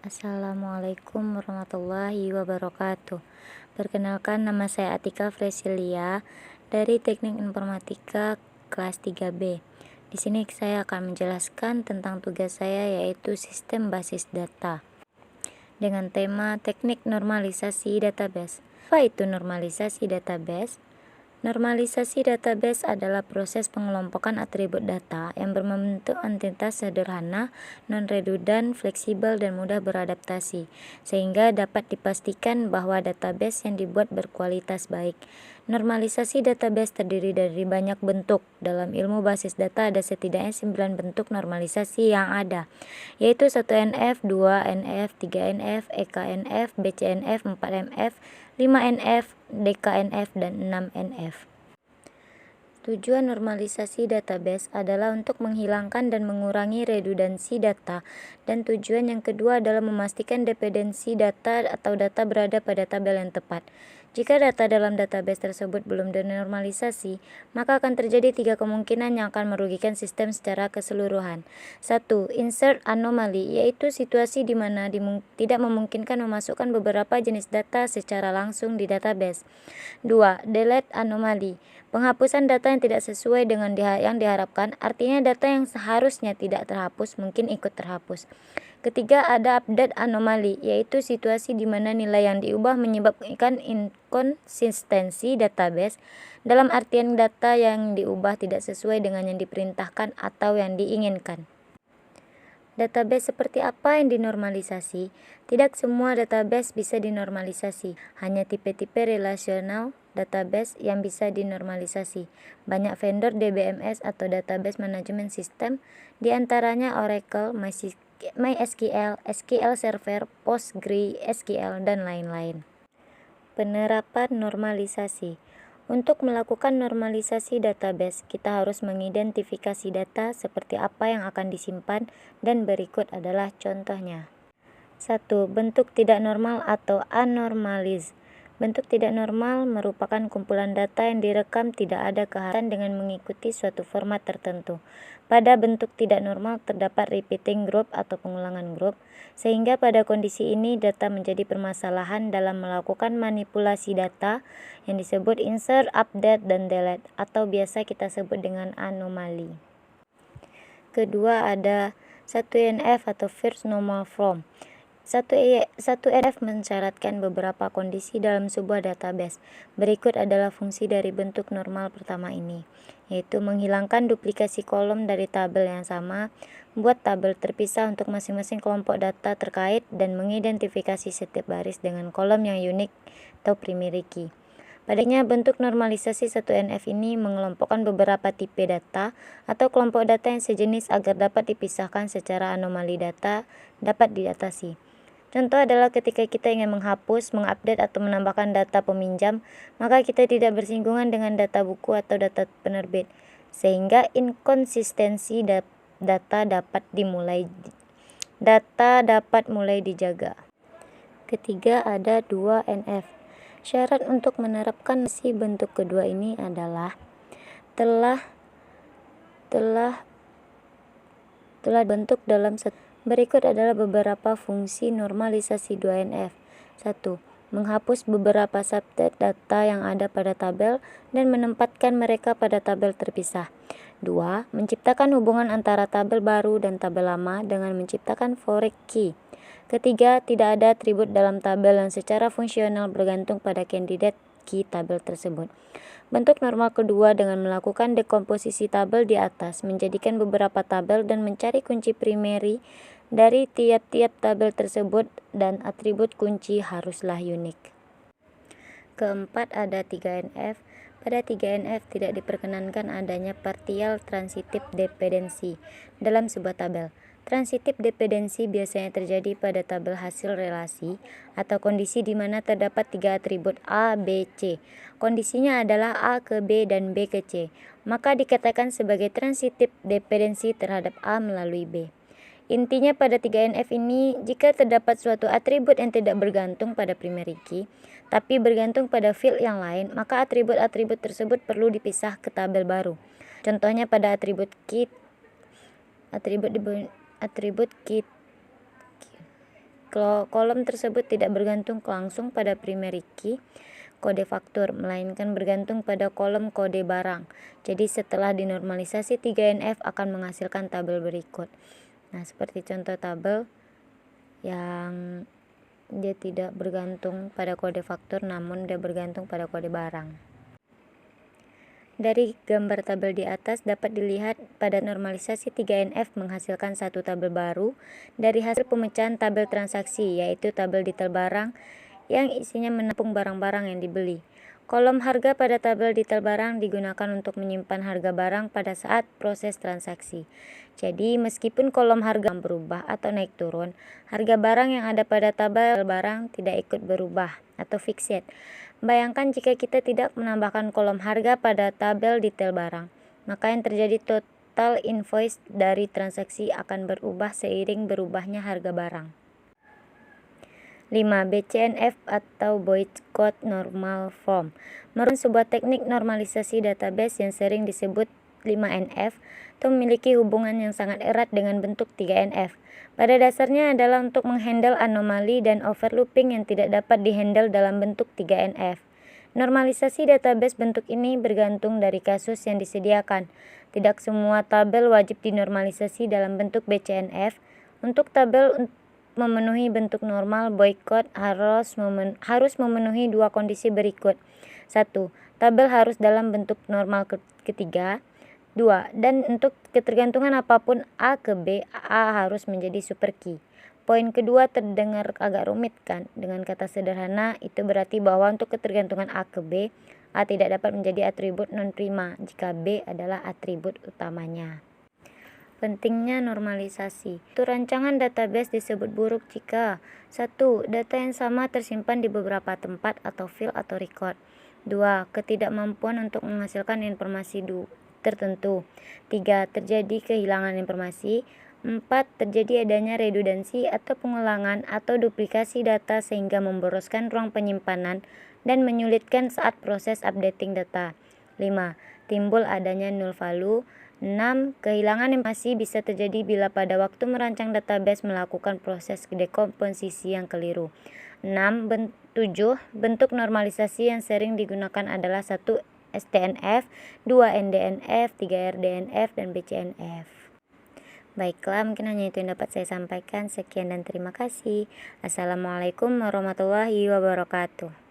Assalamualaikum warahmatullahi wabarakatuh. Perkenalkan, nama saya Atika Fresilia dari Teknik Informatika kelas 3B. Di sini saya akan menjelaskan tentang tugas saya, yaitu sistem basis data dengan tema teknik normalisasi database. Apa itu normalisasi database? Normalisasi database adalah proses pengelompokan atribut data yang berbentuk entitas sederhana, non-redundan, fleksibel, dan mudah beradaptasi, sehingga dapat dipastikan bahwa database yang dibuat berkualitas baik. Normalisasi database terdiri dari banyak bentuk. Dalam ilmu basis data ada setidaknya 9 bentuk normalisasi yang ada, yaitu 1NF, 2NF, 3NF, EKNF, BCNF, 4NF, 5NF, DKNF, dan 6NF. Tujuan normalisasi database adalah untuk menghilangkan dan mengurangi redundansi data, dan tujuan yang kedua adalah memastikan dependensi data atau data berada pada tabel yang tepat. Jika data dalam database tersebut belum dinormalisasi, maka akan terjadi 3 kemungkinan yang akan merugikan sistem secara keseluruhan. 1. Insert anomaly, yaitu situasi di mana tidak memungkinkan memasukkan beberapa jenis data secara langsung di database. 2. Delete anomaly, penghapusan data yang tidak sesuai dengan yang diharapkan, artinya data yang seharusnya tidak terhapus mungkin ikut terhapus. Ketiga, ada update anomaly, yaitu situasi di mana nilai yang diubah menyebabkan inkonsistensi database, dalam artian data yang diubah tidak sesuai dengan yang diperintahkan atau yang diinginkan. Database seperti apa yang dinormalisasi? Tidak semua database bisa dinormalisasi, hanya tipe-tipe relational database yang bisa dinormalisasi. Banyak vendor DBMS atau database management system, diantaranya Oracle, MySQL, SQL Server, PostgreSQL, dan lain-lain. Penerapan normalisasi. Untuk melakukan normalisasi database, kita harus mengidentifikasi data seperti apa yang akan disimpan, dan berikut adalah contohnya. 1. Bentuk tidak normal atau anomalies. Bentuk tidak normal merupakan kumpulan data yang direkam tidak ada keharian dengan mengikuti suatu format tertentu. Pada bentuk tidak normal terdapat repeating group atau pengulangan grup, sehingga pada kondisi ini data menjadi permasalahan dalam melakukan manipulasi data yang disebut insert, update, dan delete, atau biasa kita sebut dengan anomali. Kedua, ada 1NF atau first normal form. 1NF mensyaratkan beberapa kondisi dalam sebuah database. Berikut adalah fungsi dari bentuk normal pertama ini, yaitu menghilangkan duplikasi kolom dari tabel yang sama, buat tabel terpisah untuk masing-masing kelompok data terkait, dan mengidentifikasi setiap baris dengan kolom yang unik atau primary key. Padanya bentuk normalisasi 1NF ini mengelompokkan beberapa tipe data atau kelompok data yang sejenis agar dapat dipisahkan secara anomali data dapat diatasi. Contoh adalah ketika kita ingin menghapus, mengupdate, atau menambahkan data peminjam, maka kita tidak bersinggungan dengan data buku atau data penerbit, sehingga inkonsistensi data dapat mulai dijaga. Ketiga, ada 2NF. Syarat untuk menerapkan si bentuk kedua ini adalah telah bentuk dalam berikut adalah beberapa fungsi normalisasi 2NF. 1. Menghapus beberapa subset data yang ada pada tabel dan menempatkan mereka pada tabel terpisah. 2. Menciptakan hubungan antara tabel baru dan tabel lama dengan menciptakan foreign key. Ketiga, tidak ada atribut dalam tabel yang secara fungsional bergantung pada candidate key tabel tersebut. Bentuk normal kedua dengan melakukan dekomposisi tabel di atas, menjadikan beberapa tabel dan mencari kunci primary dari tiap-tiap tabel tersebut, dan atribut kunci haruslah unik. Keempat, ada 3NF. Pada 3NF tidak diperkenankan adanya partial transitive dependency dalam sebuah tabel. Transitive dependency biasanya terjadi pada tabel hasil relasi atau kondisi di mana terdapat 3 atribut A, B, C. Kondisinya adalah A ke B dan B ke C. Maka dikatakan sebagai transitive dependency terhadap A melalui B. Intinya pada 3NF ini, jika terdapat suatu atribut yang tidak bergantung pada primary key, tapi bergantung pada field yang lain, maka atribut-atribut tersebut perlu dipisah ke tabel baru. Contohnya pada atribut key kolom tersebut tidak bergantung langsung pada primary key kode faktur, melainkan bergantung pada kolom kode barang. Jadi setelah dinormalisasi 3NF akan menghasilkan tabel berikut. Nah, seperti contoh tabel yang dia tidak bergantung pada kode faktur namun dia bergantung pada kode barang. Dari gambar tabel di atas dapat dilihat pada normalisasi 3NF menghasilkan satu tabel baru dari hasil pemecahan tabel transaksi, yaitu tabel detail barang yang isinya menampung barang-barang yang dibeli. Kolom harga pada tabel detail barang digunakan untuk menyimpan harga barang pada saat proses transaksi. Jadi, meskipun kolom harga berubah atau naik turun, harga barang yang ada pada tabel barang tidak ikut berubah atau fixed. Bayangkan jika kita tidak menambahkan kolom harga pada tabel detail barang, maka yang terjadi total invoice dari transaksi akan berubah seiring berubahnya harga barang. 5. BCNF atau Boycott Normal Form merupakan sebuah teknik normalisasi database yang sering disebut 5NF atau memiliki hubungan yang sangat erat dengan bentuk 3NF. Pada dasarnya adalah untuk menghandle anomali dan overlooping yang tidak dapat dihandle dalam bentuk 3NF. Normalisasi database bentuk ini bergantung dari kasus yang disediakan. Tidak semua tabel wajib dinormalisasi dalam bentuk BCNF. Untuk tabel memenuhi bentuk normal, boycott harus memenuhi dua kondisi berikut. 1. Tabel harus dalam bentuk normal ketiga. 2. Dan untuk ketergantungan apapun A ke B, A harus menjadi super key. Poin kedua terdengar agak rumit kan? Dengan kata sederhana, itu berarti bahwa untuk ketergantungan A ke B, A tidak dapat menjadi atribut non-prima jika B adalah atribut utamanya. Pentingnya normalisasi. Rancangan database disebut buruk jika 1. Data yang sama tersimpan di beberapa tempat atau file atau record. 2. Ketidakmampuan untuk menghasilkan informasi tertentu. 3. Terjadi kehilangan informasi. 4. Terjadi adanya redundansi atau pengulangan atau duplikasi data sehingga memboroskan ruang penyimpanan dan menyulitkan saat proses updating data. 5. Timbul adanya null value. 6. Kehilangan informasi bisa terjadi bila pada waktu merancang database melakukan proses dekomposisi yang keliru. 7. Bentuk normalisasi yang sering digunakan adalah 1. STNF, 2. NDNF, 3. RDNF, dan BCNF. Baiklah, mungkin hanya itu yang dapat saya sampaikan. Sekian dan terima kasih. Assalamualaikum warahmatullahi wabarakatuh.